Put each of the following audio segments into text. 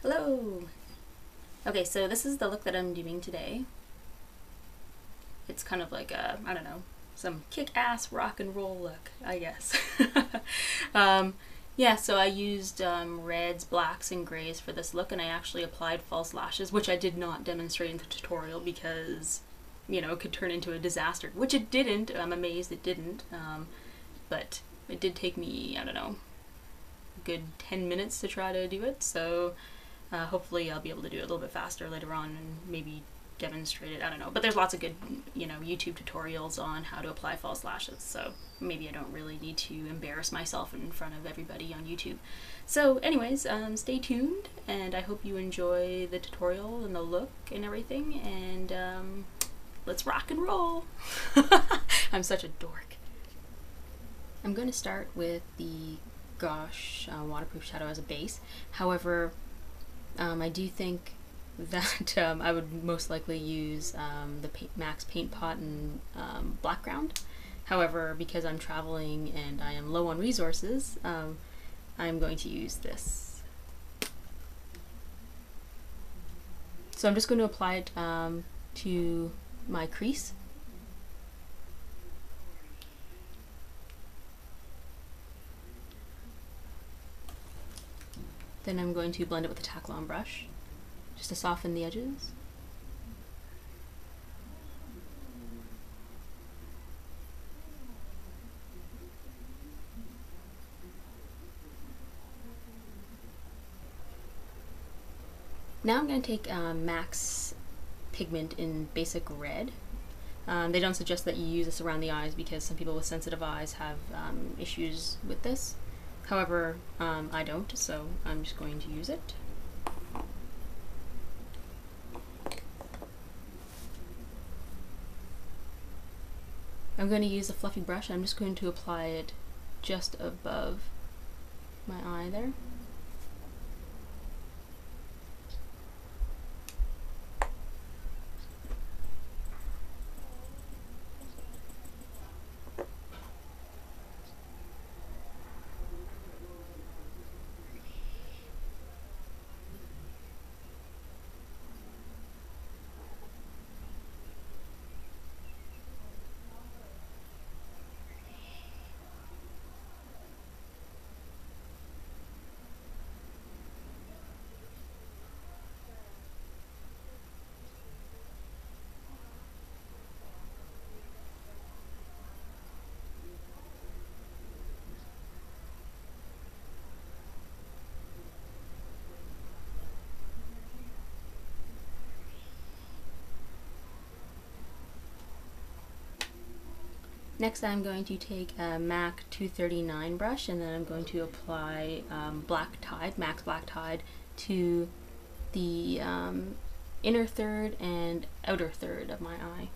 Hello! Okay, so this is the look that I'm doing today. It's kind of like a, I don't know, some kick-ass rock and roll look, I guess. Yeah, so I used reds, blacks, and grays for this look, and I actually applied false lashes, which I did not demonstrate in the tutorial because, you know, it could turn into a disaster, which it didn't. I'm amazed it didn't, but it did take me, I don't know, a good 10 minutes to try to do it, so hopefully I'll be able to do it a little bit faster later on and maybe demonstrate it, I don't know. But there's lots of good, you know, YouTube tutorials on how to apply false lashes, so maybe I don't really need to embarrass myself in front of everybody on YouTube. So anyways, stay tuned, and I hope you enjoy the tutorial and the look and everything, and let's rock and roll! I'm such a dork. I'm going to start with the Gosh waterproof shadow as a base. However, I do think that I would most likely use the MAC's Paint Pot and Blackground. However, because I'm traveling and I am low on resources, I'm going to use this. So I'm just going to apply it to my crease. Then I'm going to blend it with a Taklon brush, just to soften the edges. Now I'm going to take MAC's Pigment in Basic Red. They don't suggest that you use this around the eyes because some people with sensitive eyes have issues with this. However, I don't, so I'm just going to use it. I'm going to use a fluffy brush. I'm just going to apply it just above my eye there. Next, I'm going to take a MAC 239 brush, and then I'm going to apply Black Tide, MAC's Black Tide, to the inner third and outer third of my eye.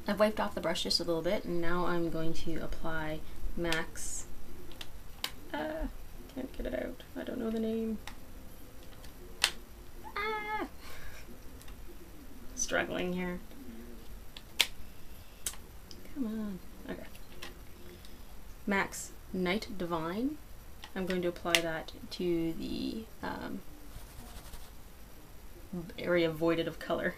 I've wiped off the brush just a little bit, and now I'm going to apply MAC's, can't get it out, I don't know the name. Struggling here. Come on. Okay. MAC's Night Divine. I'm going to apply that to the area voided of color.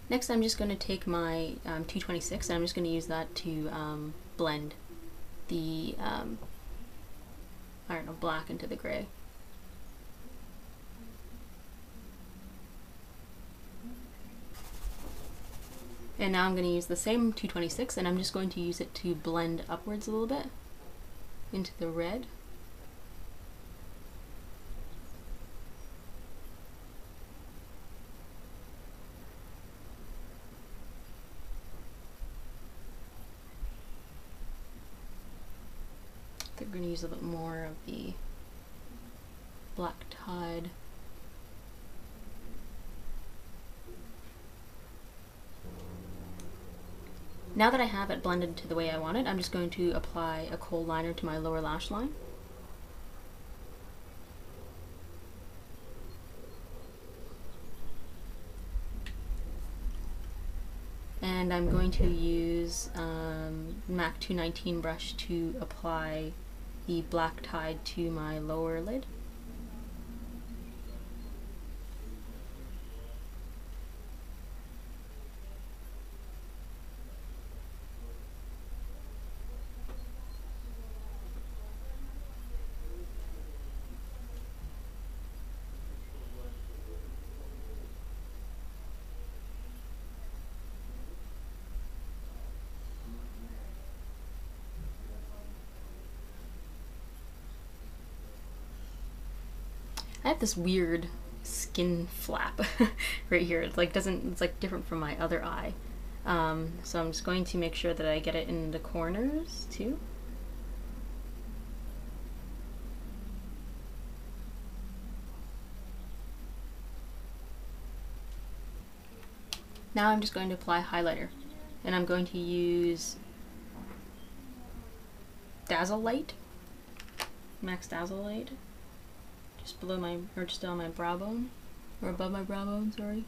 Next, I'm just going to take my 226 and I'm just going to use that to blend the, I don't know, black into the gray. And now I'm going to use the same 226 and I'm just going to use it to blend upwards a little bit into the red. I think we're going to use a little bit more of the Black Tide. Now that I have it blended to the way I want it, I'm just going to apply a kohl liner to my lower lash line. And I'm going to use MAC 219 brush to apply the Black Tide to my lower lid. I have this weird skin flap right here. It's like it's like different from my other eye. So I'm just going to make sure that I get it in the corners too. Now I'm just going to apply highlighter, and I'm going to use Dazzlelight, MAC's Dazzlelight. Just below my, or just on my brow bone, or above my brow bone, sorry.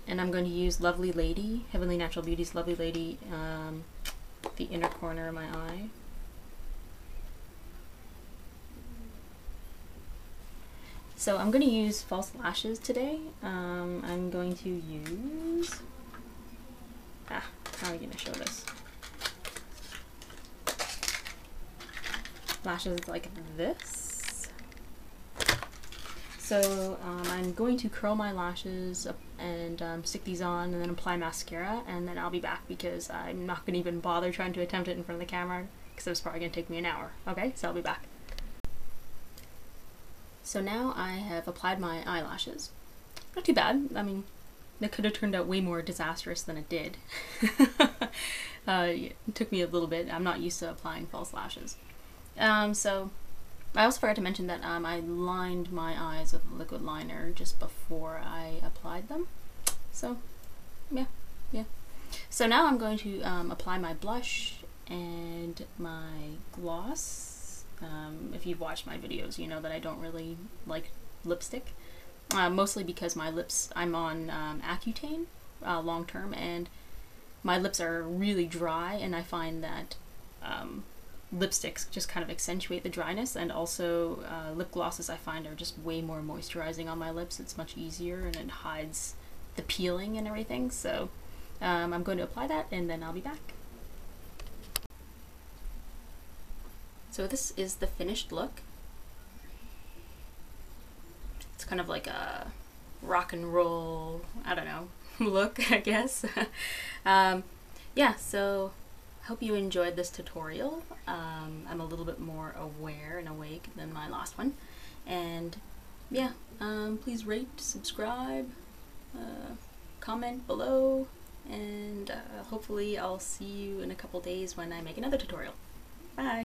And I'm going to use Lovely Lady, Heavenly Natural Beauty's Lovely Lady, the inner corner of my eye. So I'm going to use false lashes today. I'm going to use, how are we going to show this? Lashes like this. So I'm going to curl my lashes up and stick these on and then apply mascara, and then I'll be back because I'm not going to even bother trying to attempt it in front of the camera because it's probably going to take me an hour. Okay, so I'll be back. So now I have applied my eyelashes. Not too bad. I mean, that could have turned out way more disastrous than it did. It took me a little bit. I'm not used to applying false lashes. So I also forgot to mention that I lined my eyes with liquid liner just before I applied them. So yeah. So now I'm going to apply my blush and my gloss. If you've watched my videos, you know that I don't really like lipstick, mostly because my lips, I'm on Accutane long term, and my lips are really dry, and I find that lipsticks just kind of accentuate the dryness, and also lip glosses I find are just way more moisturizing on my lips. It's much easier and it hides the peeling and everything. So I'm going to apply that and then I'll be back. So this is the finished look. It's kind of like a rock and roll, I don't know, look, I guess. Yeah, so hope you enjoyed this tutorial. I'm a little bit more aware and awake than my last one. And yeah, please rate, subscribe, comment below, and hopefully I'll see you in a couple days when I make another tutorial. Bye!